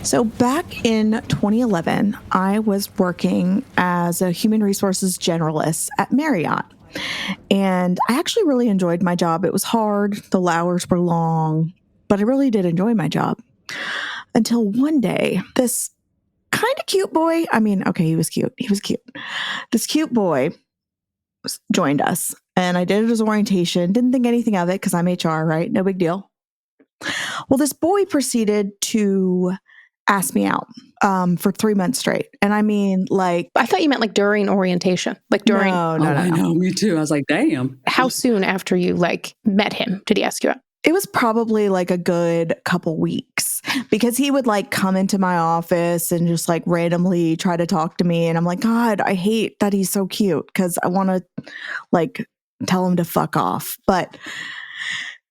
So back in 2011, I was working as a human resources generalist at Marriott. And I actually really enjoyed my job. It was hard, the hours were long, but I really did enjoy my job. Until one day, this kind of cute boy, okay, he was cute. He was cute. This cute boy joined us, and I did his orientation. Didn't think anything of it because I'm HR, right? No big deal. Well, this boy proceeded to ask me out for 3 months straight. And I thought you meant during orientation, during. No. I know, me too. I was like, damn. How soon after you met him did he ask you out? It was probably a good couple weeks because he would come into my office and just randomly try to talk to me. And I'm like, God, I hate that he's so cute because I want to tell him to fuck off. But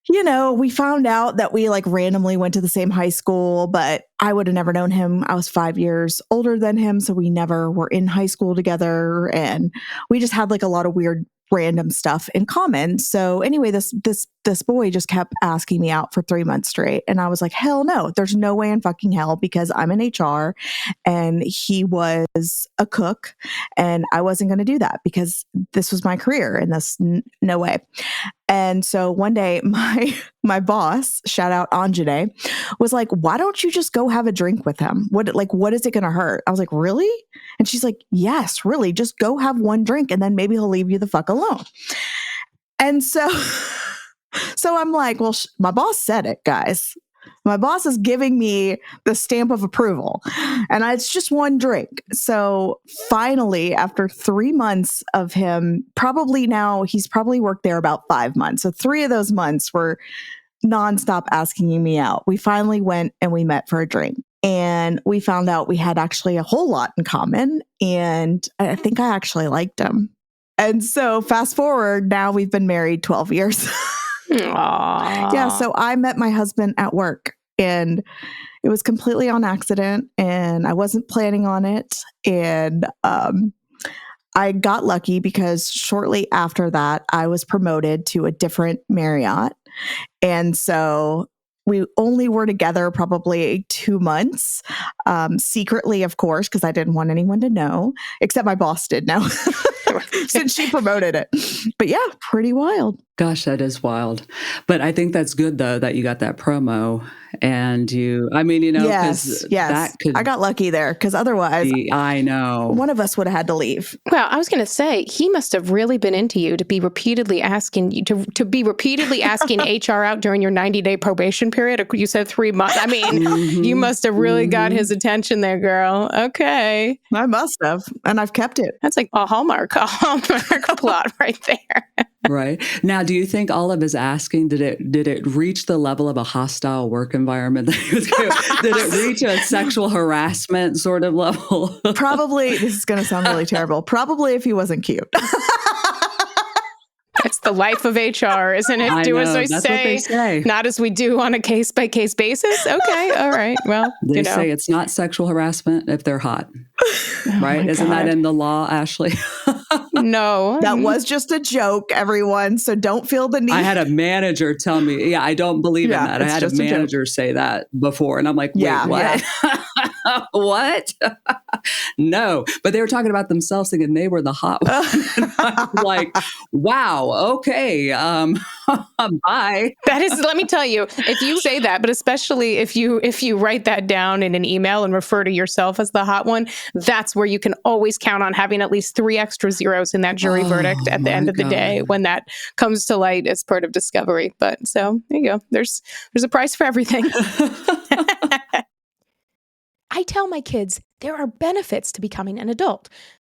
we found out that we randomly went to the same high school, but I would have never known him. I was 5 years older than him. So we never were in high school together. And we just had a lot of weird random stuff in common. So anyway, this boy just kept asking me out for 3 months straight. And I was like, hell no, there's no way in fucking hell because I'm in HR and he was a cook and I wasn't going to do that because this was my career and that's no way. And so one day my boss, shout out Anjane, was like, why don't you just go have a drink with him? What is it going to hurt? I was like, really? And she's like, yes, really. Just go have one drink and then maybe he'll leave you the fuck alone. And so I'm like, well, my boss said it, guys. My boss is giving me the stamp of approval and it's just one drink. So finally, after 3 months of him, he's probably worked there about 5 months. So 3 of those months were nonstop asking me out. We finally went and we met for a drink and we found out we had actually a whole lot in common. And I think I actually liked him. And so fast forward, now we've been married 12 years. Aww. Yeah, so I met my husband at work and it was completely on accident and I wasn't planning on it. And I got lucky because shortly after that, I was promoted to a different Marriott. And so we only were together probably 2 months, secretly, of course, because I didn't want anyone to know, except my boss did know since she promoted it. But yeah, pretty wild. Gosh, that is wild. But I think that's good, though, that you got that promo and yes. That could. I got lucky there because otherwise, I know. One of us would have had to leave. Well, I was going to say, he must have really been into you to be repeatedly asking you to be repeatedly asking HR out during your 90-day probation period. You said 3 months. You must have really got his attention there, girl. Okay. I must have. And I've kept it. That's like a Hallmark plot right there. Right. Now, do you think all of his asking, did it reach the level of a hostile work environment? Did it reach a sexual harassment sort of level? Probably, this is going to sound really terrible, probably if he wasn't cute. It's the life of HR, isn't it? I do know, as I that's say, what they say. Not as we do on a case-by-case basis. Okay, all right. Well, they say it's not sexual harassment if they're hot. Right? Isn't that in the law, Ashley? No. That was just a joke, everyone. So don't feel the need. I had a manager tell me, I don't believe in that. I had a manager say that before. And I'm like, wait, what? Yeah. What? No. But they were talking about themselves thinking they were the hot one. And I was like, wow, okay. Bye. That is, let me tell you, if you say that, but especially if you write that down in an email and refer to yourself as the hot one, that's where you can always count on having at least 3 extra zeros in that jury verdict at the end of the day when that comes to light as part of discovery. But so there you go. There's a price for everything. I tell my kids there are benefits to becoming an adult.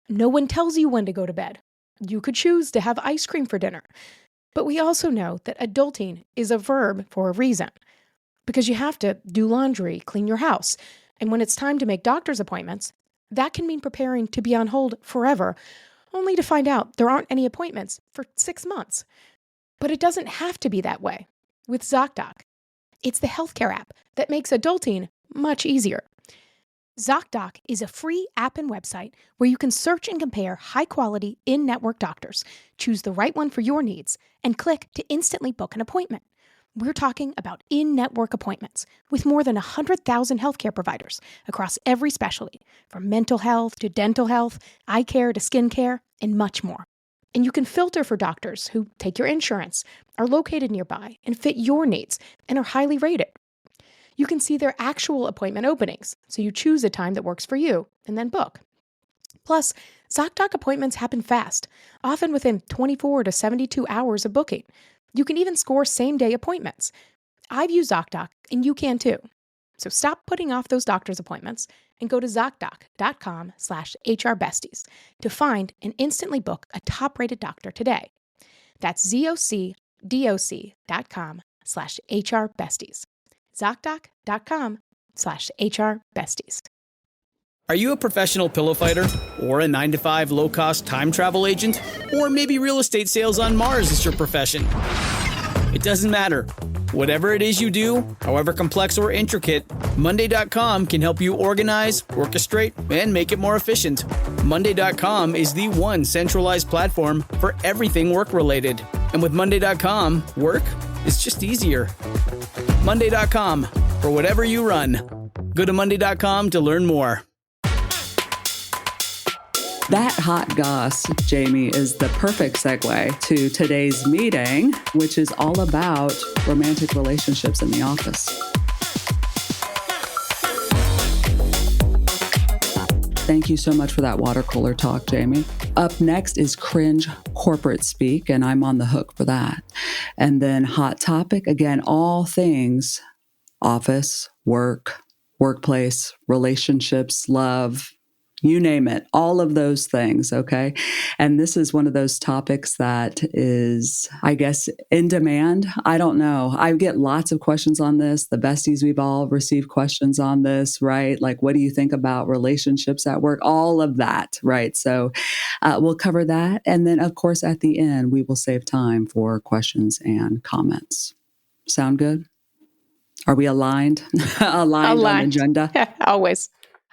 No one tells you when to go to bed. You could choose to have ice cream for dinner. But we also know that adulting is a verb for a reason. Because you have to do laundry, clean your house. And when it's time to make doctor's appointments, that can mean preparing to be on hold forever, only to find out there aren't any appointments for 6 months. But it doesn't have to be that way with ZocDoc. It's the healthcare app that makes adulting much easier. ZocDoc is a free app and website where you can search and compare high-quality in-network doctors, choose the right one for your needs, and click to instantly book an appointment. We're talking about in-network appointments with more than 100,000 healthcare providers across every specialty, from mental health to dental health, eye care to skin care, and much more. And you can filter for doctors who take your insurance, are located nearby, and fit your needs, and are highly rated. You can see their actual appointment openings, so you choose a time that works for you, and then book. Plus, ZocDoc appointments happen fast, often within 24 to 72 hours of booking. You can even score same-day appointments. I've used ZocDoc, and you can too. So stop putting off those doctor's appointments and go to ZocDoc.com/HRBesties to find and instantly book a top-rated doctor today. That's ZocDoc.com/HRBesties. ZocDoc.com/HRBesties. Are you a professional pillow fighter? Or a 9-to-5 low-cost time travel agent? Or maybe real estate sales on Mars is your profession? It doesn't matter. Whatever it is you do, however complex or intricate, Monday.com can help you organize, orchestrate, and make it more efficient. Monday.com is the one centralized platform for everything work-related. And with Monday.com, work is just easier. Monday.com, for whatever you run. Go to Monday.com to learn more. That hot goss, Jamie, is the perfect segue to today's meeting, which is all about romantic relationships in the office. Thank you so much for that water cooler talk, Jamie. Up next is Cringe Corporate Speak, and I'm on the hook for that. And then Hot Topic, again, all things office, work, workplace, relationships, love, you name it, all of those things, okay? And this is one of those topics that is, I guess, in demand. I don't know. I get lots of questions on this. The besties, we've all received questions on this, right? Like, what do you think about relationships at work? All of that, right? So we'll cover that. And then, of course, at the end, we will save time for questions and comments. Sound good? Are we aligned? aligned on the agenda?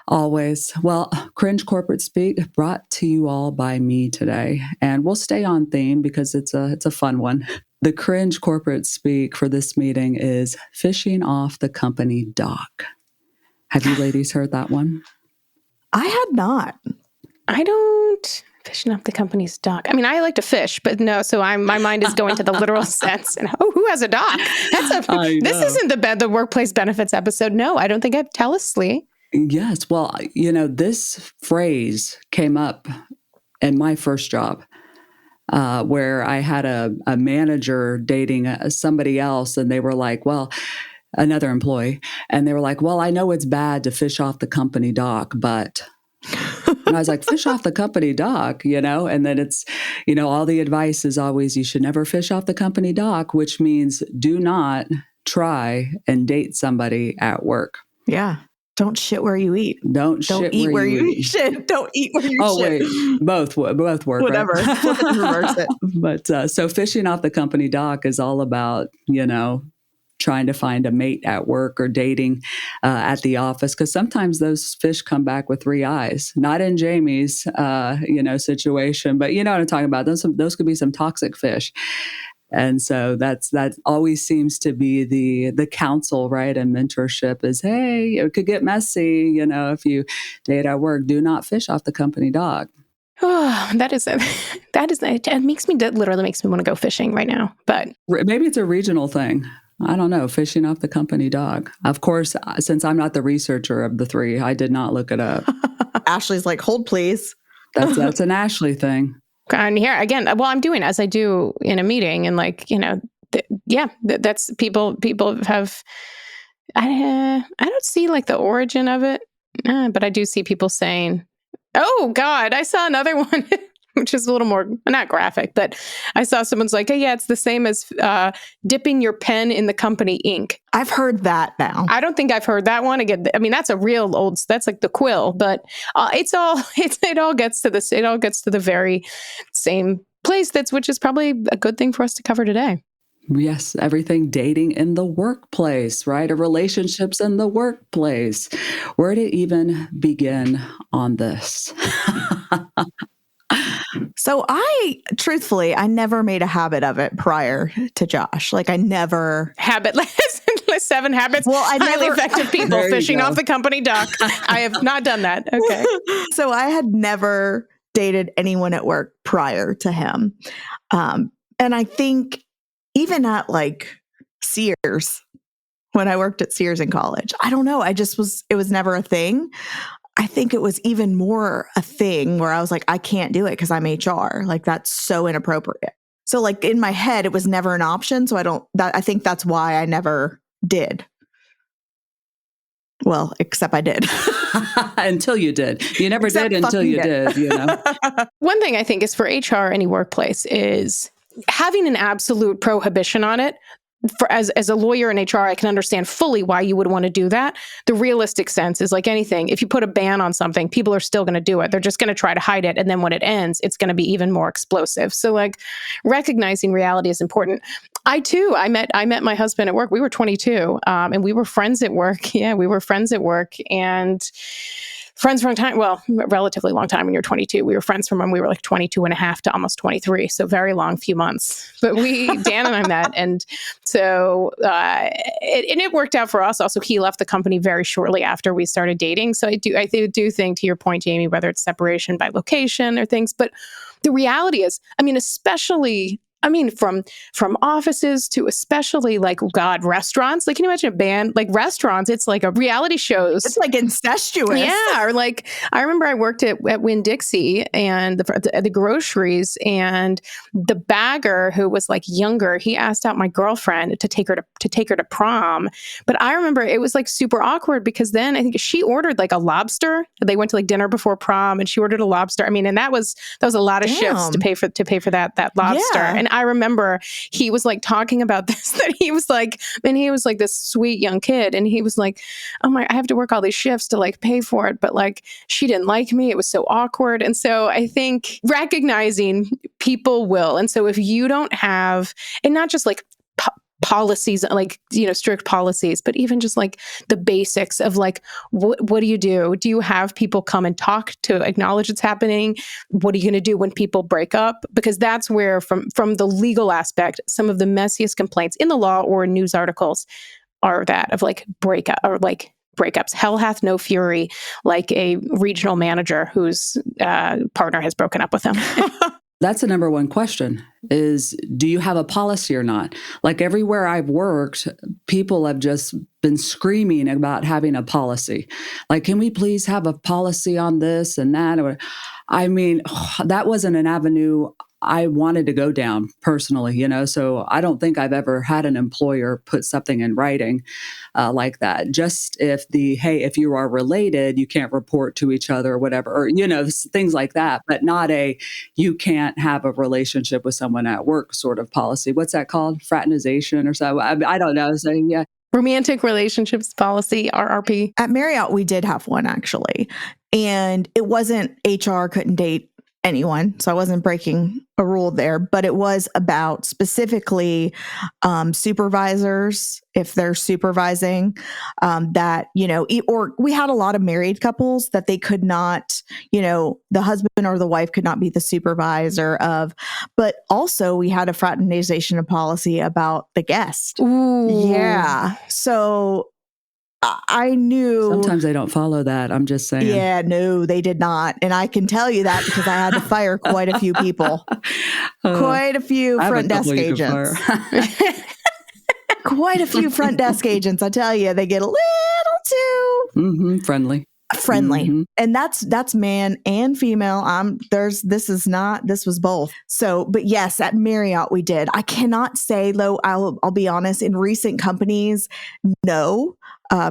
Always. Well, Cringe Corporate Speak brought to you all by me today. And we'll stay on theme because it's a fun one. The Cringe Corporate Speak for this meeting is fishing off the company dock. Have you ladies heard that one? I had not. I don't fishing off the company's dock. I mean, I like to fish, but no, so my mind is going to the literal sense. And who has a dock? This isn't the workplace benefits episode. No, I don't think I'd tell us, Leigh. Yes. Well, this phrase came up in my first job where I had a manager dating somebody else, and they were like, well, another employee, and they were like, well, I know it's bad to fish off the company dock, but... And I was like, fish off the company dock, and then it's, all the advice is always, you should never fish off the company dock, which means do not try and date somebody at work. Yeah. Don't shit where you eat. Don't eat where you eat. Shit. Don't eat where you shit. Oh, wait. Both work. Whatever. Right? Flip it and reverse it. But so fishing off the company dock is all about, trying to find a mate at work or dating at the office. Because sometimes those fish come back with 3 eyes. Not in Jamie's, situation. But you know what I'm talking about. Those could be some toxic fish. And so that always seems to be the counsel, right? And mentorship is, hey, it could get messy, if you date at work, do not fish off the company dock. Oh, it literally makes me want to go fishing right now. But maybe it's a regional thing. I don't know, fishing off the company dock. Of course, since I'm not the researcher of the 3, I did not look it up. Ashley's like, hold please. That's an Ashley thing. And here again, well, I'm doing as I do in a meeting, and that's people have. I don't see like the origin of it, but I do see people saying, "Oh God, I saw another one," which is a little more not graphic, but I saw someone's like, "Hey, yeah, it's the same as dipping your pen in the company ink." I've heard that now. I don't think I've heard that one again. I mean, that's a real old. That's like the quill, but it all gets to this. It all gets to the very same place. Which is probably a good thing for us to cover today. Yes, everything dating in the workplace, right? Or relationships in the workplace. Where to even begin on this? So truthfully, I never made a habit of it prior to Josh. Like I never Habitless 7 habits. Well, I highly never effective people fishing off the company dock. I have not done that. Okay. So I had never dated anyone at work prior to him. And I think even at like Sears, when I worked at Sears in college, I don't know. It was never a thing. I think it was even more a thing where I was like, I can't do it because I'm HR. Like that's so inappropriate. So like in my head, it was never an option. So I think that's why I never did. Well, except I did. Until you did. You never did until you did, you know. One thing I think is for HR, any workplace, is having an absolute prohibition on it. As a lawyer in HR, I can understand fully why you would want to do that. The realistic sense is like anything. If you put a ban on something, people are still going to do it. They're just going to try to hide it. And then when it ends, it's going to be even more explosive. So like recognizing reality is important. I met my husband at work. We were 22 and we were friends at work. Yeah, we were friends at work and friends for a time, well, relatively long time when you're 22. We were friends from when we were like 22 and a half to almost 23. So very long few months. But Dan and I met. And so it worked out for us. Also, he left the company very shortly after we started dating. So I do think, to your point, Jamie, whether it's separation by location or things, but the reality is, from offices to especially like, restaurants. Like, can you imagine a band? Like restaurants, it's like a reality shows. It's like incestuous. Yeah. Or like, I remember I worked at Winn-Dixie and the groceries, and the bagger who was like younger, he asked out my girlfriend to take her to prom. But I remember it was like super awkward because then I think she ordered like a lobster. They went to like dinner before prom and she ordered a lobster. I mean, and that was a lot of shifts to pay for that lobster. Yeah. And I remember he was like talking about this, that he was like this sweet young kid. And he was like, oh my, I have to work all these shifts to like pay for it. But like, she didn't like me. It was so awkward. And so I think recognizing people will. And so if you don't have, and not just like policies, like, strict policies, but even just like the basics of like, what do you do? Do you have people come and talk to acknowledge it's happening? What are you going to do when people break up? Because that's where from the legal aspect, some of the messiest complaints in the law or in news articles are that of like breakups. Hell hath no fury, like a regional manager whose partner has broken up with him. That's the number one question is, do you have a policy or not? Like everywhere I've worked, people have just been screaming about having a policy. Like, can we please have a policy on this and that? Or, I mean, that wasn't an avenue I wanted to go down personally, so I don't think I've ever had an employer put something in writing like that. Just if if you are related, you can't report to each other or whatever, or, things like that, but not you can't have a relationship with someone at work sort of policy. What's that called? Fraternization or so? I don't know. So, yeah. Romantic relationships policy, RRP. At Marriott, we did have one actually. And it wasn't HR couldn't date anyone. So I wasn't breaking a rule there, but it was about specifically supervisors, if they're supervising, that, or we had a lot of married couples that they could not, the husband or the wife could not be the supervisor of, but also we had a fraternization of policy about the guest. Ooh. Yeah. So I knew. Sometimes they don't follow that. I'm just saying. Yeah, no, they did not. And I can tell you that because I had to fire quite a few people. Quite a few front desk agents. Quite a few front desk agents. I tell you, they get a little too friendly. Mm-hmm. And that's man and female. This was both. So, but yes, at Marriott we did. I cannot say though, I'll be honest, in recent companies, no.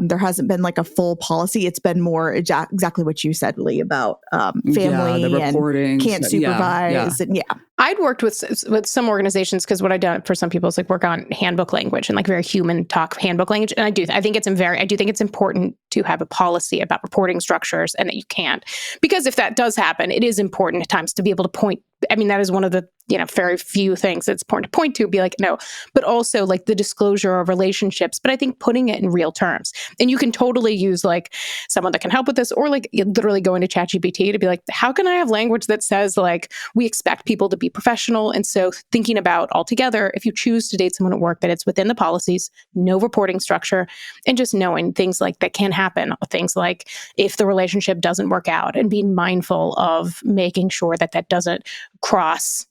There hasn't been like a full policy. It's been more exactly what you said, Leigh, about family the reporting, and can't supervise. And I'd worked with some organizations because what I've done for some people is like work on handbook language and like very human talk handbook language. And I do think it's important to have a policy about reporting structures and that you can't. Because if that does happen, it is important at times to be able to point I mean, that is one of the, very few things that's important to point to, be like, no, but also like the disclosure of relationships. But I think putting it in real terms, and you can totally use like someone that can help with this, or like literally go into ChatGPT to be like, how can I have language that says like, we expect people to be professional? And so thinking about altogether, if you choose to date someone at work, that it's within the policies, no reporting structure, and just knowing things like that can happen. Things like if the relationship doesn't work out, and being mindful of making sure that that doesn't cross,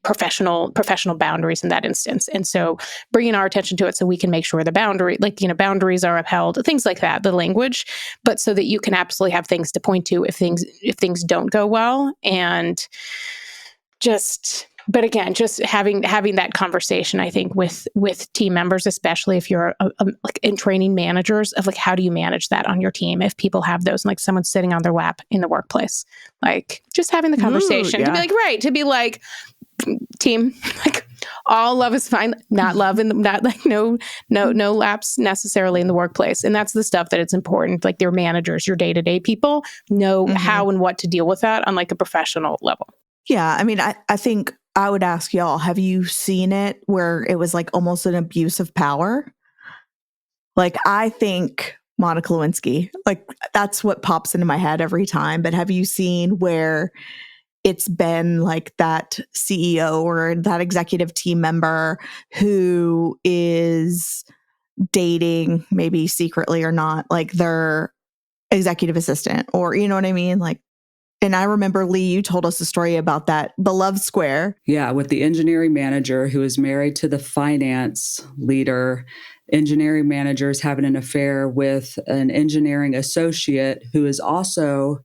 professional boundaries in that instance. And so bringing our attention to it so we can make sure the boundaries are upheld, things like that, the language, but so that you can absolutely have things to point to if things don't go well. And but again, just having that conversation, I think, with team members, especially if you're like in training managers, of like, how do you manage that on your team if people have those, like someone's sitting on their lap in the workworkplace, like just having the conversation to be like, team, like all love is fine, not love, and not like no laps necessarily in the workplace. And that's the stuff that it's important, like their managers, your day-to-day people know how and what to deal with that on like a professional level. Yeah. I mean, I think I would ask y'all, have you seen it where it was like almost an abuse of power? Like, I think Monica Lewinsky, like that's what pops into my head every time. But have you seen where it's been like that CEO or that executive team member who is dating, maybe secretly or not, like their executive assistant, or you know what I mean? Like, and I remember, Leigh, you told us a story about that, the Love Square. Yeah, with the engineering manager who is married to the finance leader. Engineering manager's having an affair with an engineering associate who is also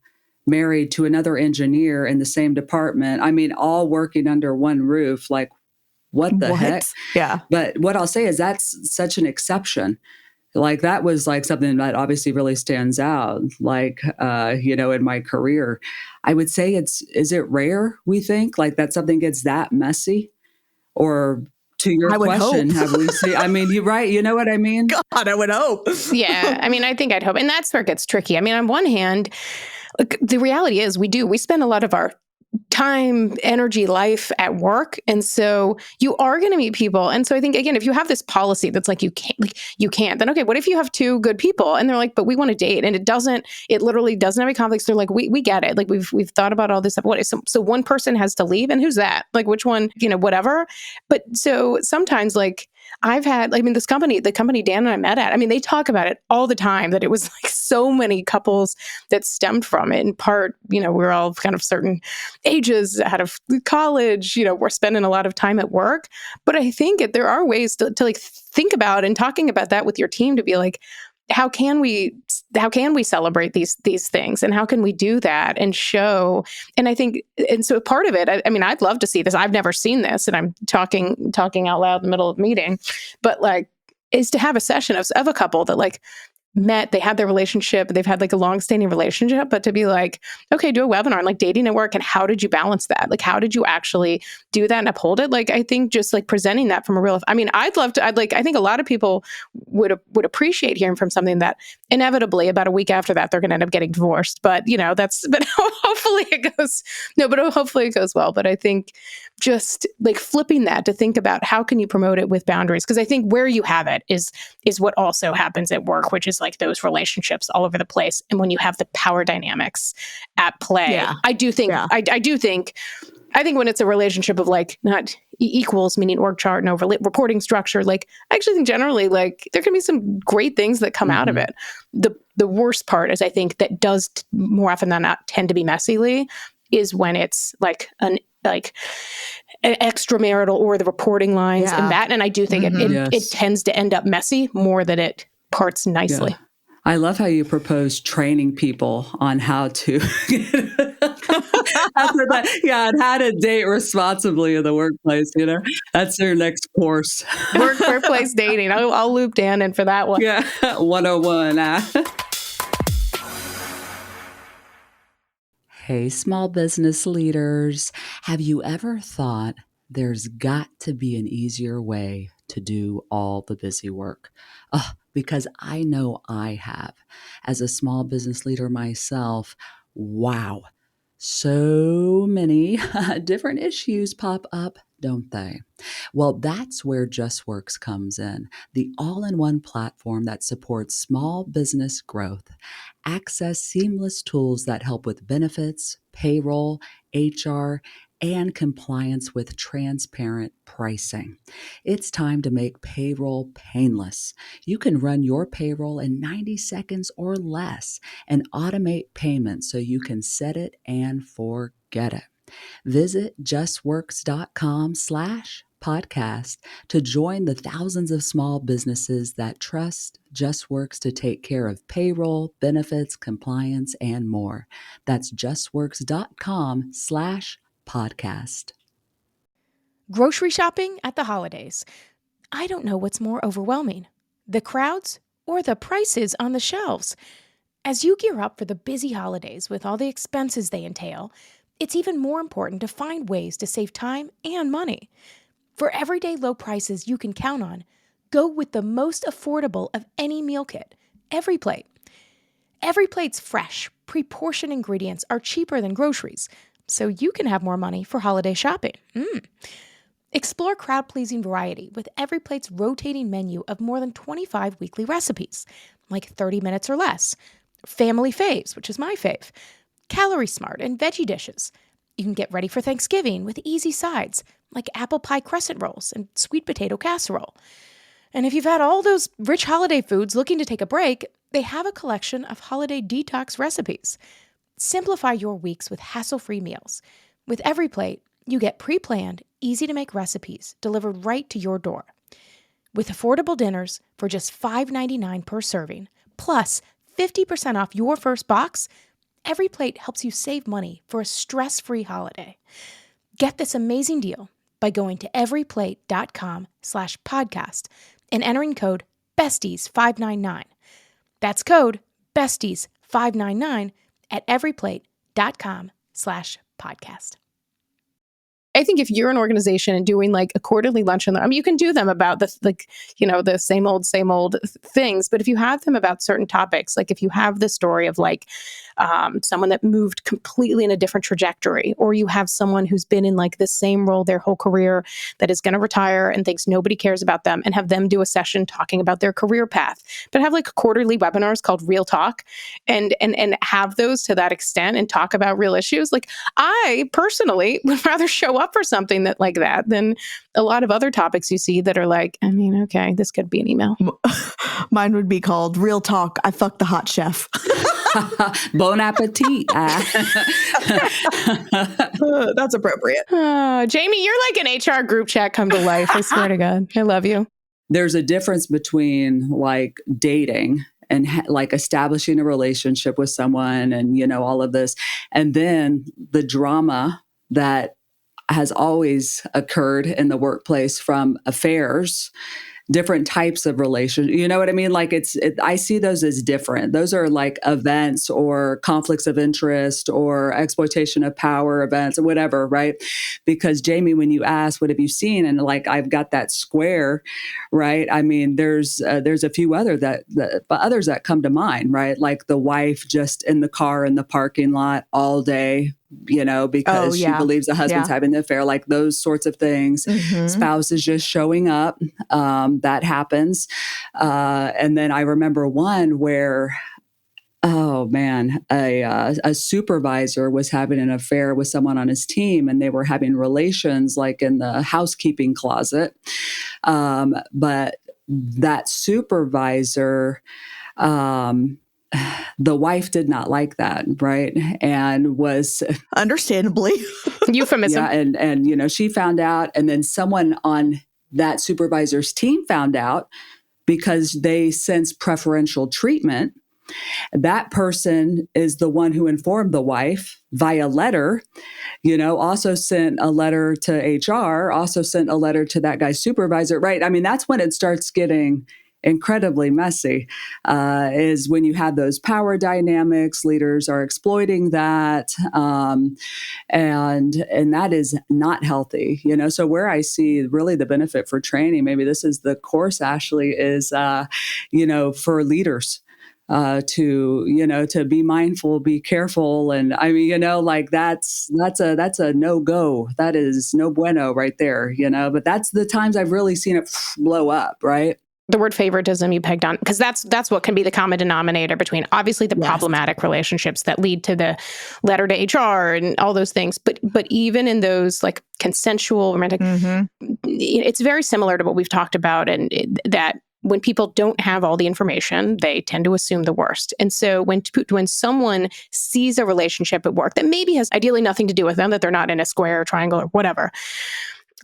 married to another engineer in the same department. I mean, all working under one roof. Like, what the heck? Yeah. But what I'll say is that's such an exception. Like, that was like something that obviously really stands out, like, in my career. I would say is it rare, we think, like that something gets that messy? Or to your question, have we seen, I mean, you're right. You know what I mean? God, I would hope. Yeah. I mean, I think I'd hope. And that's where it gets tricky. I mean, on one hand, look, the reality is we spend a lot of our time, energy, life at work. And so you are going to meet people. And so I think, again, if you have this policy that's like, you can't, then okay, what if you have two good people and they're like, but we want to date, and it literally doesn't have any conflicts. They're like, we get it. Like we've thought about all this stuff. So one person has to leave, and who's that? Like which one, whatever. But so sometimes like, the company Dan and I met at, I mean, they talk about it all the time, that it was like so many couples that stemmed from it. In part, we're all kind of certain ages out of college, we're spending a lot of time at work. But I think there are ways to like think about and talking about that with your team, to be like, how can we celebrate these things, and how can we do that and show? And I think, and so part of it, I mean, I'd love to see this. I've never seen this, and I'm talking out loud in the middle of a meeting, but like, is to have a session of a couple that like met, they had their relationship, they've had like a long-standing relationship, but to be like, okay, do a webinar on like dating at work, and how did you balance that? Like, how did you actually do that and uphold it? Like, I think just like presenting that from a real, I mean, I think a lot of people would appreciate hearing from something that inevitably about a week after that, they're going to end up getting divorced. But, but hopefully it goes well. But I think just like flipping that to think about how can you promote it with boundaries? Because I think where you have it is what also happens at work, which is like those relationships all over the place. And when you have the power dynamics at play, I do think I think when it's a relationship of like not equals, meaning org chart and over reporting structure, like I actually think generally like there can be some great things that come out of it. The worst part is, I think, that does more often than not tend to be messy, Leigh, is when it's like an extramarital or the reporting lines and that. And I do think it tends to end up messy more than it parts nicely. Yeah. I love how you propose training people on how to and how to date responsibly in the workplace. That's your next course. Workplace dating. I'll loop Dan in for that one. Yeah, 101. Hey, small business leaders. Have you ever thought there's got to be an easier way to do all the busy work? Because I know I have. As a small business leader myself, wow. So many different issues pop up, don't they? Well, that's where JustWorks comes in, the all-in-one platform that supports small business growth. Access seamless tools that help with benefits, payroll, HR, and compliance with transparent pricing. It's time to make payroll painless. You can run your payroll in 90 seconds or less and automate payments so you can set it and forget it. Visit justworks.com/podcast to join the thousands of small businesses that trust JustWorks to take care of payroll, benefits, compliance, and more. That's justworks.com/podcast. Grocery shopping at the holidays. I don't know what's more overwhelming, the crowds or the prices on the shelves. As you gear up for the busy holidays with all the expenses they entail, it's even more important to find ways to save time and money. For everyday low prices you can count on, go with the most affordable of any meal kit, EveryPlate. EveryPlate's fresh, pre-portioned ingredients are cheaper than groceries, so you can have more money for holiday shopping. Explore crowd-pleasing variety with EveryPlate's rotating menu of more than 25 weekly recipes, like 30 minutes or less, family faves, which is my fave, Calorie Smart and veggie dishes. You can get ready for Thanksgiving with easy sides, like apple pie crescent rolls and sweet potato casserole. And if you've had all those rich holiday foods looking to take a break, they have a collection of holiday detox recipes. Simplify your weeks with hassle-free meals. With EveryPlate, you get pre-planned, easy-to-make recipes delivered right to your door. With affordable dinners for just $5.99 per serving, plus 50% off your first box, EveryPlate helps you save money for a stress-free holiday. Get this amazing deal by going to everyplate.com/podcast and entering code BESTIES599. That's code BESTIES599 at everyplate.com/podcast. I think if you're an organization and doing like a quarterly lunch and learn, I mean, you can do them about the the same old things. But if you have them about certain topics, like if you have the story of like someone that moved completely in a different trajectory, or you have someone who's been in like the same role their whole career that is going to retire and thinks nobody cares about them, and have them do a session talking about their career path, but have like quarterly webinars called Real Talk and have those to that extent and talk about real issues. Like I personally would rather show up for something that like that than a lot of other topics you see that are like, I mean, okay, this could be an email. Mine would be called Real Talk. I fucked the hot chef. Bon appetit. That's appropriate. Jamie, you're like an HR group chat come to life. I swear to God. I love you. There's a difference between like dating and like establishing a relationship with someone and, all of this. And then the drama that has always occurred in the workplace from affairs, different types of relations. You know what I mean? Like I see those as different. Those are like events or conflicts of interest or exploitation of power events or whatever, right? Because Jamie, when you ask, what have you seen? And like, I've got that square, right? I mean, there's a few others that come to mind, right? Like the wife just in the car in the parking lot all day, because she believes the husband's having the affair, like those sorts of things. Mm-hmm. Spouse is just showing up. That happens. And then I remember one where, a supervisor was having an affair with someone on his team, and they were having relations like in the housekeeping closet. But that supervisor, the wife did not like that, right? And was understandably euphemism. Yeah, and she found out, and then someone on that supervisor's team found out because they sense preferential treatment. That person is the one who informed the wife via letter, also sent a letter to HR, also sent a letter to that guy's supervisor, right? I mean, that's when it starts getting incredibly messy, is when you have those power dynamics, leaders are exploiting that. And that is not healthy, so where I see really the benefit for training, maybe this is the course, Ashley, is, for leaders. to be mindful, be careful. And I mean, like that's a no-go. That is no bueno right there, but that's the times I've really seen it blow up, right? The word favoritism you pegged on, because that's what can be the common denominator between obviously the problematic relationships that lead to the letter to HR and all those things. But even in those like consensual romantic, it's very similar to what we've talked about, and that when people don't have all the information, they tend to assume the worst. And so when someone sees a relationship at work that maybe has ideally nothing to do with them, that they're not in a square or triangle or whatever,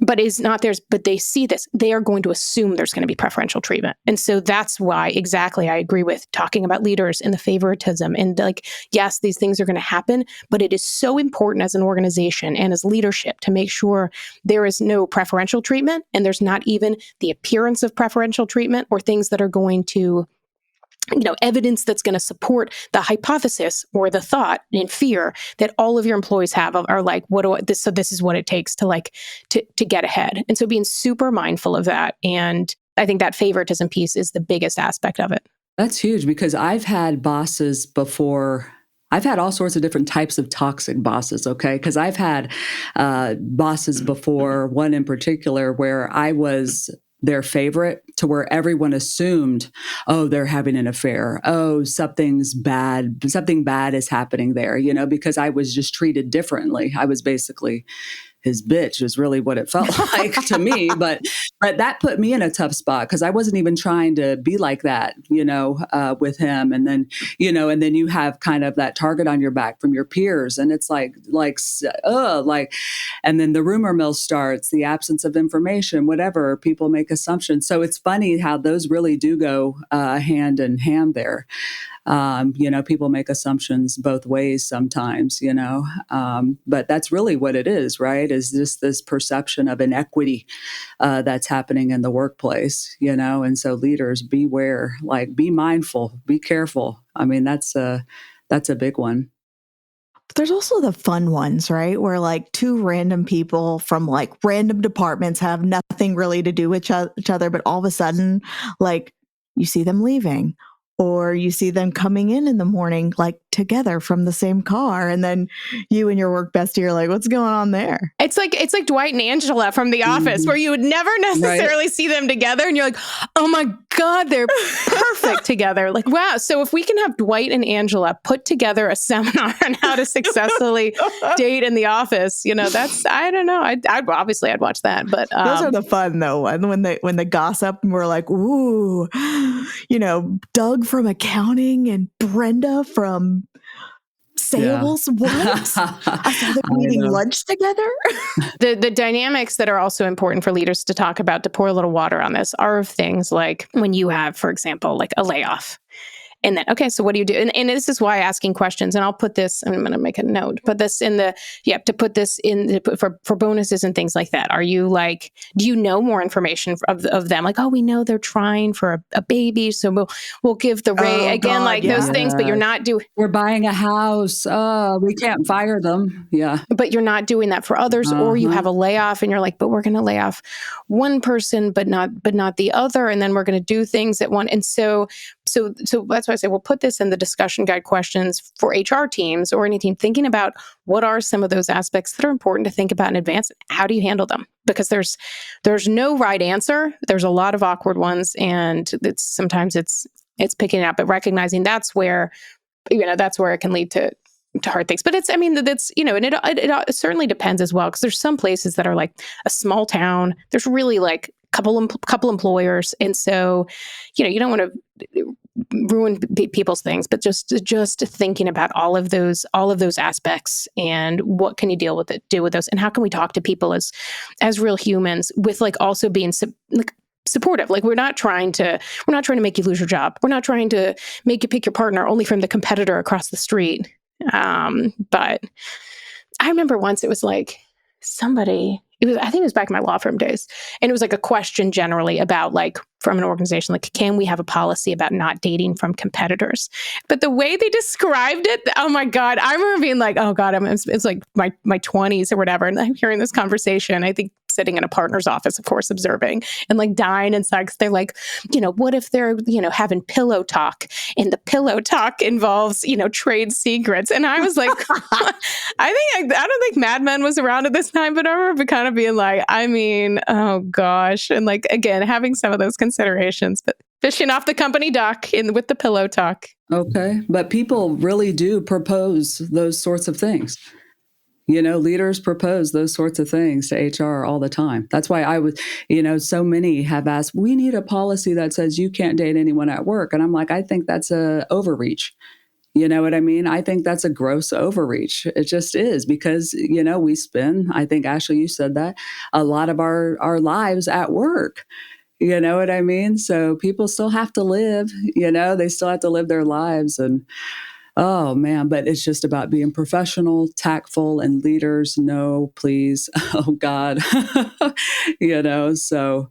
but is not theirs, but they see this, they are going to assume there's going to be preferential treatment. And so that's why exactly I agree with talking about leaders and the favoritism. And like, yes, these things are going to happen, but it is so important as an organization and as leadership to make sure there is no preferential treatment, and there's not even the appearance of preferential treatment or things that are going to evidence that's going to support the hypothesis or the thought and fear that all of your employees have are like, so this is what it takes to get ahead. And so being super mindful of that. And I think that favoritism piece is the biggest aspect of it. That's huge, because I've had bosses before. I've had all sorts of different types of toxic bosses, okay? Because I've had bosses before, one in particular, where I was their favorite, to where everyone assumed, oh, they're having an affair. Oh, something bad is happening there, because I was just treated differently. I was basically his bitch, is really what it felt like to me. But that put me in a tough spot, because I wasn't even trying to be like that, with him. And then, and then you have kind of that target on your back from your peers. And it's like, and then the rumor mill starts, the absence of information, whatever, people make assumptions. So it's funny how those really do go hand in hand there. People make assumptions both ways sometimes, but that's really what it is, right? Is just this perception of inequity that's happening in the workplace, and so leaders, beware, like be mindful, be careful. I mean, that's a big one. There's also the fun ones, right? Where like two random people from like random departments have nothing really to do with each other, but all of a sudden, like you see them leaving. Or you see them coming in the morning, like together from the same car. And then you and your work bestie are like, what's going on there? It's like Dwight and Angela from The Office, where you would never necessarily see them together. And you're like, oh my God, they're perfect together. Like, wow. So if we can have Dwight and Angela put together a seminar on how to successfully date in The Office, that's, I don't know. I'd watch that. But those are the fun though. And when the gossip, we're like, ooh, Doug from accounting and Brenda from sales. Yeah. What? I saw them eating lunch together. The dynamics that are also important for leaders to talk about, to pour a little water on this, are things like when you have, for example, like a layoff. And then, okay, so what do you do? And this is why asking questions, and I'll put this, I'm going to make a note, put this in to put this in for bonuses and things like that. Are you like, do you know more information of them? Like, oh, we know they're trying for a baby, so we'll give the rate those things, but you're not doing. We're buying a house. Oh, we can't fire them. Yeah. But you're not doing that for others, or you have a layoff and you're like, but we're going to lay off one person, but not the other. And then we're going to do things at one. And so that's why I say we'll put this in the discussion guide questions for HR teams or any team, thinking about what are some of those aspects that are important to think about in advance. How do you handle them? Because there's no right answer. There's a lot of awkward ones, and sometimes it's picking it up, but recognizing that's where it can lead to hard things. But and it certainly depends as well, because there's some places that are like a small town. There's really like couple employers, and so you don't want to ruin people's things, but just thinking about all of those aspects, and what can you do with those, and how can we talk to people as real humans, with like also being supportive. Like we're not trying to make you lose your job. We're not trying to make you pick your partner only from the competitor across the street. But I remember once it was like somebody. I think it was back in my law firm days. And it was like a question generally about like from an organization, like, can we have a policy about not dating from competitors? But the way they described it, oh my God, I remember being like, oh God, it's like my 20s or whatever. And I'm hearing this conversation. I think sitting in a partner's office, of course, observing and like dying inside because they're like, what if they're, having pillow talk and the pillow talk involves, trade secrets. And I was like, I don't think Mad Men was around at this time, but I remember kind of being like, oh gosh. And like, again, having some of those considerations, but fishing off the company dock with the pillow talk. Okay. But people really do propose those sorts of things. Leaders propose those sorts of things to HR all the time. That's why I was, so many have asked, we need a policy that says you can't date anyone at work. And I'm like, I think that's a overreach. You know what I mean? I think that's a gross overreach. It just is because, we spend, I think, Ashley, you said that, a lot of our lives at work. You know what I mean? So people still have to live, they still have to live their lives. And oh man, but it's just about being professional, tactful, and leaders. No, please. Oh God. So,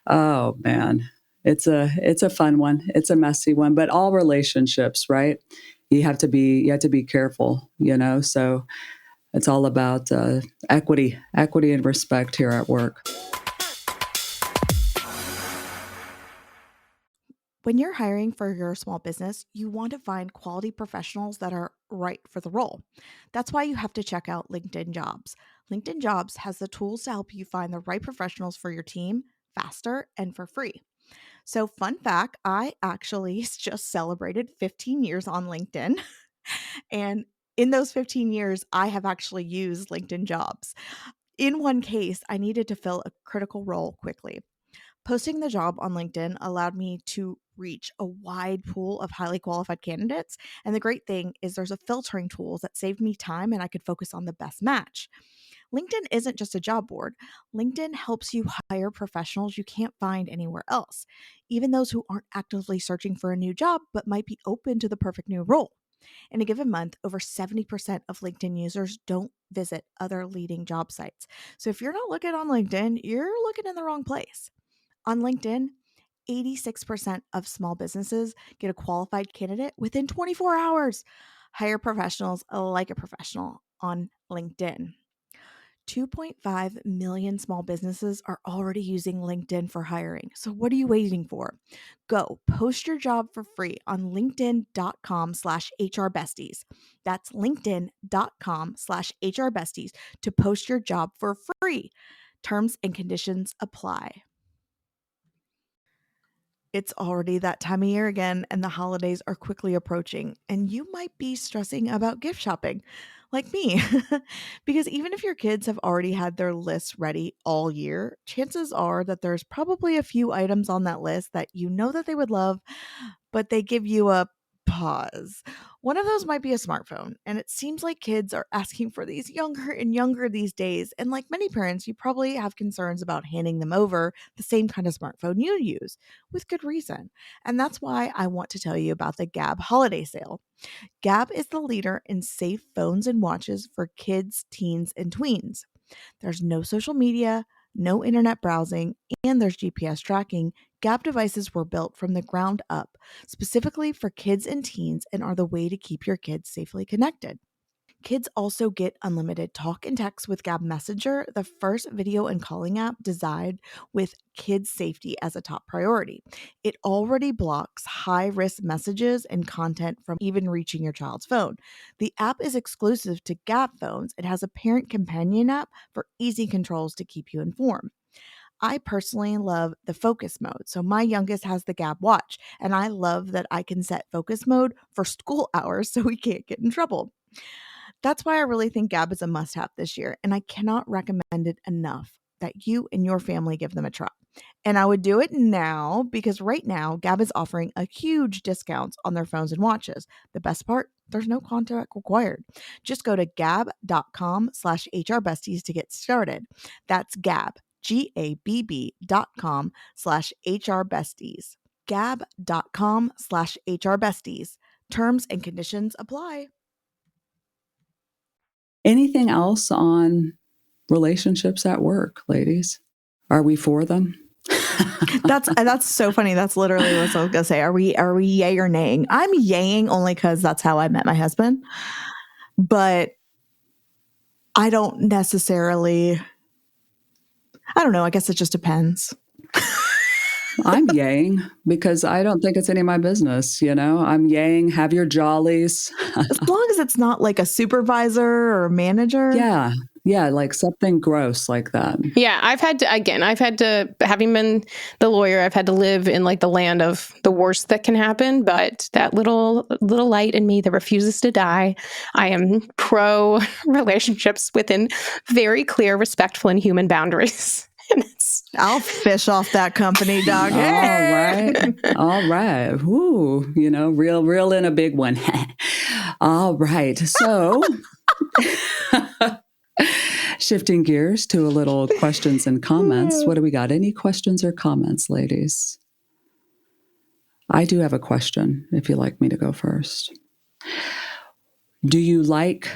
oh man, it's a fun one. It's a messy one, but all relationships, right? You have to be careful, so it's all about equity and respect here at work. When you're hiring for your small business, you want to find quality professionals that are right for the role. That's why you have to check out LinkedIn Jobs. LinkedIn Jobs has the tools to help you find the right professionals for your team faster and for free. So, fun fact, I actually just celebrated 15 years on LinkedIn. And in those 15 years, I have actually used LinkedIn Jobs. In one case, I needed to fill a critical role quickly. Posting the job on LinkedIn allowed me to reach a wide pool of highly qualified candidates. And the great thing is there's a filtering tool that saved me time and I could focus on the best match. LinkedIn isn't just a job board. LinkedIn helps you hire professionals you can't find anywhere else, even those who aren't actively searching for a new job but might be open to the perfect new role. In a given month, over 70% of LinkedIn users don't visit other leading job sites. So if you're not looking on LinkedIn, you're looking in the wrong place. On LinkedIn, 86% of small businesses get a qualified candidate within 24 hours. Hire professionals like a professional on LinkedIn. 2.5 million small businesses are already using LinkedIn for hiring. So what are you waiting for? Go post your job for free on linkedin.com/HRBesties. That's linkedin.com/HRBesties to post your job for free. Terms and conditions apply. It's already that time of year again, and the holidays are quickly approaching, and you might be stressing about gift shopping, like me. Because even if your kids have already had their lists ready all year, chances are that there's probably a few items on that list that that they would love, but they give you a pause. One of those might be a smartphone, and it seems like kids are asking for these younger and younger these days. And like many parents, you probably have concerns about handing them over the same kind of smartphone you use, with good reason. And that's why I want to tell you about the Gab holiday sale. Gab is the leader in safe phones and watches for kids, teens, and tweens. There's no social media, no internet browsing, and there's GPS tracking. Gab devices were built from the ground up, specifically for kids and teens, and are the way to keep your kids safely connected. Kids also get unlimited talk and text with Gab Messenger, the first video and calling app designed with kids' safety as a top priority. It already blocks high-risk messages and content from even reaching your child's phone. The app is exclusive to Gab phones. It has a parent companion app for easy controls to keep you informed. I personally love the focus mode. So my youngest has the Gab watch, and I love that I can set focus mode for school hours so we can't get in trouble. That's why I really think Gab is a must-have this year, and I cannot recommend it enough that you and your family give them a try. And I would do it now because right now, Gab is offering a huge discounts on their phones and watches. The best part, there's no contact required. Just go to gab.com/HRBesties to get started. That's Gab, GABB.com/HRBesties. Gab.com/HRBesties. Terms and conditions apply. Anything else on relationships at work, ladies? Are we for them? That's so funny. That's literally what I was gonna say. Are we yay or naying? I'm yaying only because that's how I met my husband. But I don't necessarily. I don't know. I guess it just depends. I'm yaying because I don't think it's any of my business. I'm yaying, have your jollies. As long as it's not like a supervisor or a manager. Yeah. Yeah, like something gross like that. Yeah, I've had to, having been the lawyer, I've had to live in like the land of the worst that can happen. But that little light in me that refuses to die, I am pro relationships within very clear, respectful, and human boundaries. I'll fish off that company, dog. All right. Ooh, reel in a big one. All right. So shifting gears to a little questions and comments. What do we got? Any questions or comments, ladies? I do have a question, if you'd like me to go first. Do you like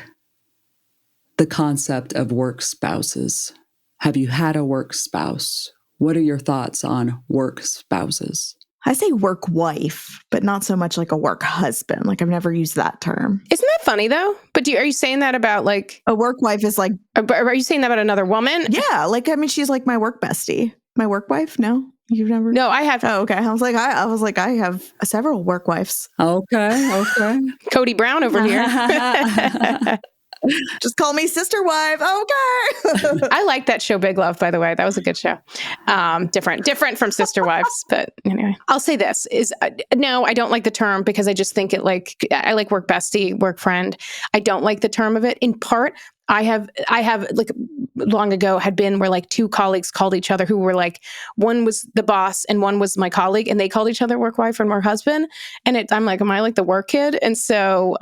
the concept of work spouses? Have you had a work spouse? What are your thoughts on work spouses? I say work wife, but not so much like a work husband. Like I've never used that term. Isn't that funny though? But are you saying that about like a work wife is like? Are you saying that about another woman? Yeah, she's like my work bestie. My work wife? No, you've never. No, I have. Oh, okay. I was like, I have several work wives. Okay. Cody Brown over here. Just call me sister wife. Okay. I like that show, Big Love, by the way. That was a good show. Different from Sister Wives. But anyway, I'll say this is no, I don't like the term because I just think I like work bestie, work friend. I don't like the term of it. In part, I have like long ago had been where like two colleagues called each other who were like, one was the boss and one was my colleague, and they called each other work wife and work husband. And I'm like, am I like the work kid? And so,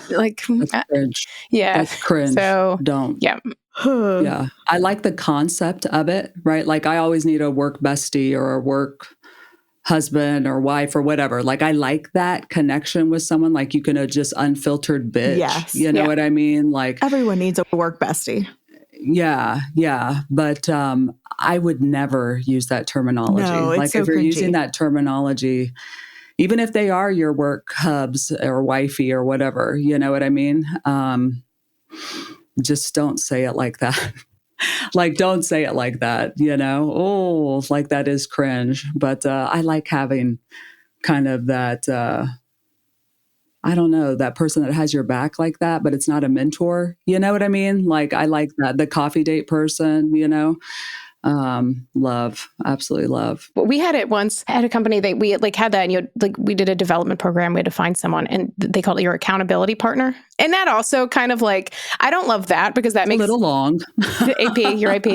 like, that's cringe. Yeah, that's cringe. So don't. Yeah. Yeah. I like the concept of it, right? Like I always need a work bestie or a work husband or wife or whatever. Like I like that connection with someone. Like you can just unfiltered bitch. Yes. You know what I mean? Like everyone needs a work bestie. Yeah. But I would never use that terminology. No, it's like so if you're cringy. using that terminology, even if they are your work hubs or wifey or whatever, you know what I mean? Just don't say it like that. Like, don't say it like that, Oh, like that is cringe. But I like having kind of that, I don't know, that person that has your back like that, but it's not a mentor. You know what I mean? Like, I like that. The coffee date person, love, absolutely love. We had it once at a company that we like had that, and we did a development program. We had to find someone, and they called it your accountability partner. And that also kind of like, I don't love that because that makes a little long. your AP.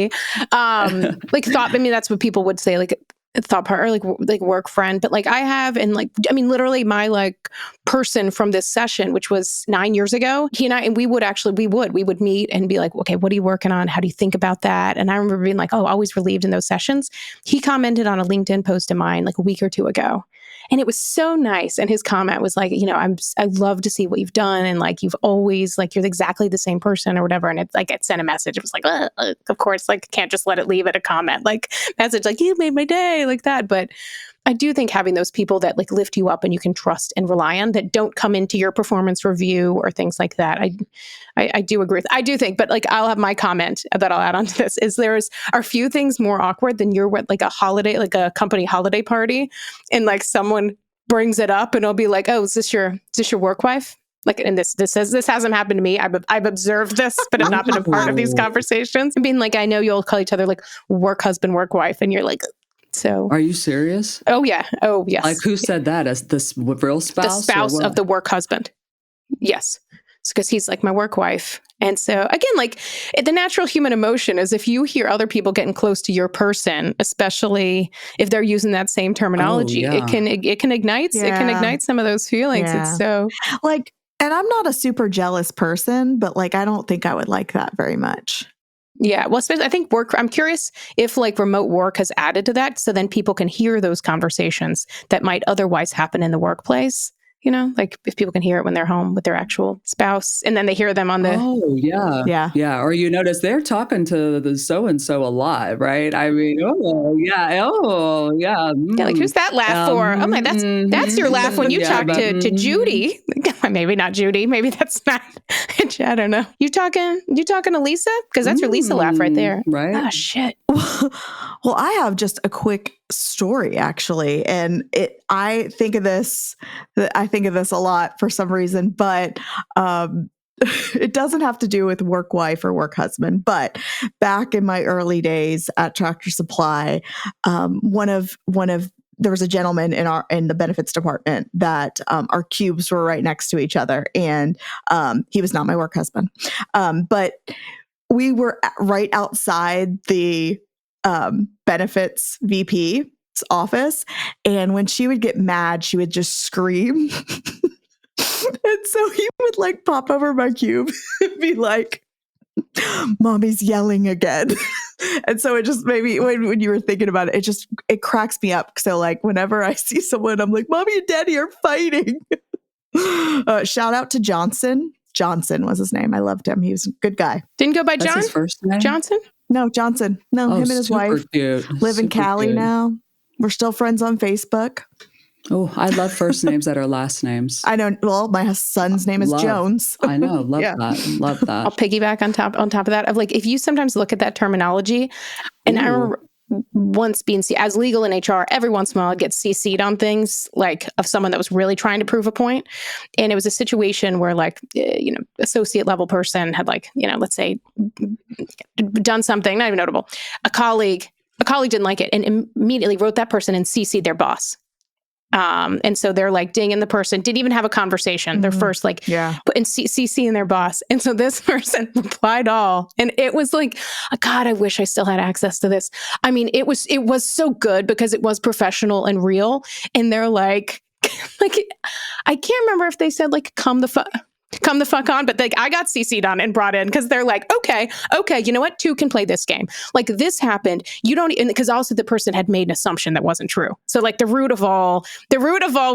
Like thought, that's what people would say, like thought partner, like work friend. But like I have, and like, literally my like person from this session, which was 9 years ago, he and I, and we would meet and be like, okay, what are you working on? How do you think about that? And I remember being like, oh, always relieved in those sessions. He commented on a LinkedIn post of mine like a week or two ago. And it was so nice. And his comment was like, I love to see what you've done. And like, you've always like, you're exactly the same person or whatever. And it's like, it sent a message. It was like, of course, like can't just let it leave at a comment, like message, like you made my day like that. But I do think having those people that like lift you up and you can trust and rely on, that don't come into your performance review or things like that. I do agree. I do think, but like I'll have my comment that I'll add on to this is are few things more awkward than you're at like a holiday, like a company holiday party, and like someone brings it up and it'll be like, oh, is this your work wife? Like, and this hasn't happened to me. I've observed this, but I've not been a part of these conversations. And being like, I know you'll call each other like work husband, work wife, and you're like, so. Are you serious? Oh yeah. Oh yes. Like who said that? As the real spouse? The spouse of the work husband. Yes. It's because he's like my work wife. And so again, like the natural human emotion is if you hear other people getting close to your person, especially if they're using that same terminology, it can ignite some of those feelings. Yeah. It's so like, and I'm not a super jealous person, but like I don't think I would like that very much. Yeah. Well, I think I'm curious if like remote work has added to that. So then people can hear those conversations that might otherwise happen in the workplace. Like if people can hear it when they're home with their actual spouse, and then they hear them on the. Oh, yeah. Yeah. Yeah. Or you notice they're talking to the so-and-so a lot, right? I mean, oh, yeah. Oh, yeah. Yeah. Like, who's that laugh for? I'm like, that's your laugh when you talk to Judy. Maybe not Judy. Maybe that's not. I don't know. You talking to Lisa? Because that's your Lisa laugh right there. Right. Oh shit. Well, I have just a quick story actually, and I think of this a lot for some reason, but it doesn't have to do with work wife or work husband. But back in my early days at Tractor Supply, there was a gentleman in the benefits department that our cubes were right next to each other, and he was not my work husband, but we were right outside the benefits VP's office, and when she would get mad, she would just scream. And so he would like pop over my cube and be like, "Mommy's yelling again." And so it just maybe when you were thinking about it, it cracks me up. So like whenever I see someone, I'm like, "Mommy and Daddy are fighting." Shout out to Johnson. Johnson was his name. I loved him. He was a good guy. Didn't go by John? That's his first name? Johnson? No, Johnson. No, him and his wife live in Cali now. We're still friends on Facebook. Oh, I love first names that are last names. I know. Well, my son's name is Jones. I know. Love that. Love that. I'll piggyback on top of that of like, if you sometimes look at that terminology, and I remember once being as legal in HR, every once in a while I'd get CC'd on things like of someone that was really trying to prove a point. And it was a situation where like, associate level person had like, let's say done something, not even notable. A colleague didn't like it and immediately wrote that person and CC'd their boss. And so they're like dinging the person, didn't even have a conversation. Mm-hmm. They're first like, but in CCing their boss. And so this person replied all, and it was like, God, I wish I still had access to this. I mean, it was so good because it was professional and real. And they're like, I can't remember if they said like, come the fuck on, but like I got CC'd on and brought in because they're like, okay, you know what? Two can play this game. Like this happened. You don't, because also the person had made an assumption that wasn't true. So like the root of all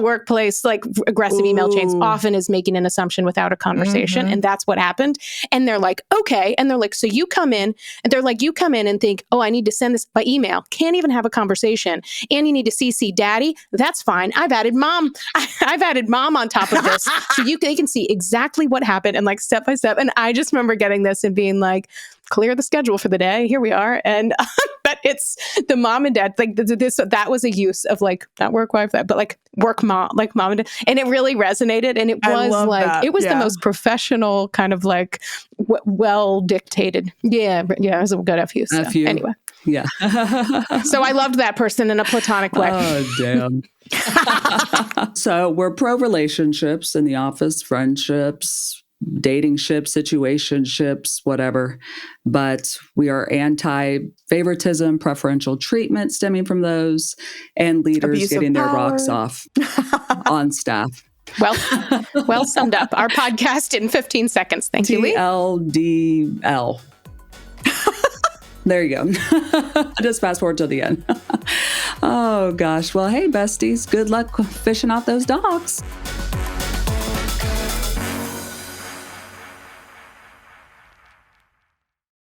workplace, like aggressive email chains often is making an assumption without a conversation. Mm-hmm. And that's what happened. And they're like, okay. And they're like, so you come in and think, oh, I need to send this by email. Can't even have a conversation. And you need to CC daddy. That's fine. I've added mom on top of this. So they can see exactly what happened and like step by step. And I just remember getting this and being like, clear the schedule for the day. Here we are. And but it's the mom and dad, like that was a use of like not work wife, but like work mom, like mom and dad. And it really resonated. And it was like, it was the most professional kind of like well dictated. Yeah. It was a good FU. So anyway. Yeah. So I loved that person in a platonic way. Oh, damn. So we're pro relationships in the office, friendships, dating ships, situationships, whatever. But we are anti favoritism, preferential treatment stemming from those, and leaders abuse getting their power. rocks off on staff. Well summed up. Our podcast in 15 seconds. Thank you, Leigh. TLDL. There you go. Just fast forward to the end. Oh, gosh. Well, hey, besties. Good luck fishing out those dogs.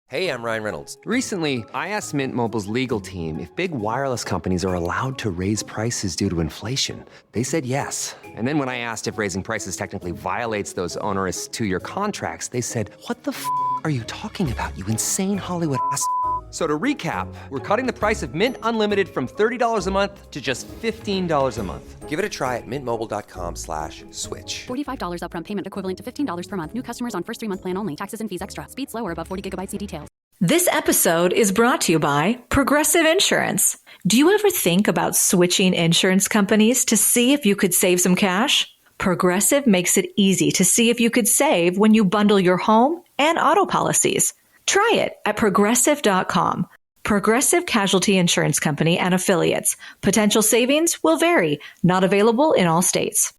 Hey, I'm Ryan Reynolds. Recently, I asked Mint Mobile's legal team if big wireless companies are allowed to raise prices due to inflation. They said yes. And then when I asked if raising prices technically violates those onerous two-year contracts, they said, "What the f*** are you talking about, you insane Hollywood ass?" So to recap, we're cutting the price of Mint Unlimited from $30 a month to just $15 a month. Give it a try at mintmobile.com/switch. $45 upfront payment equivalent to $15 per month. New customers on first 3-month plan only. Taxes and fees extra. Speed slower above 40 gigabytes. See details. This episode is brought to you by Progressive Insurance. Do you ever think about switching insurance companies to see if you could save some cash? Progressive makes it easy to see if you could save when you bundle your home and auto policies. Try it at Progressive.com. Progressive Casualty Insurance Company and Affiliates. Potential savings will vary. Not available in all states.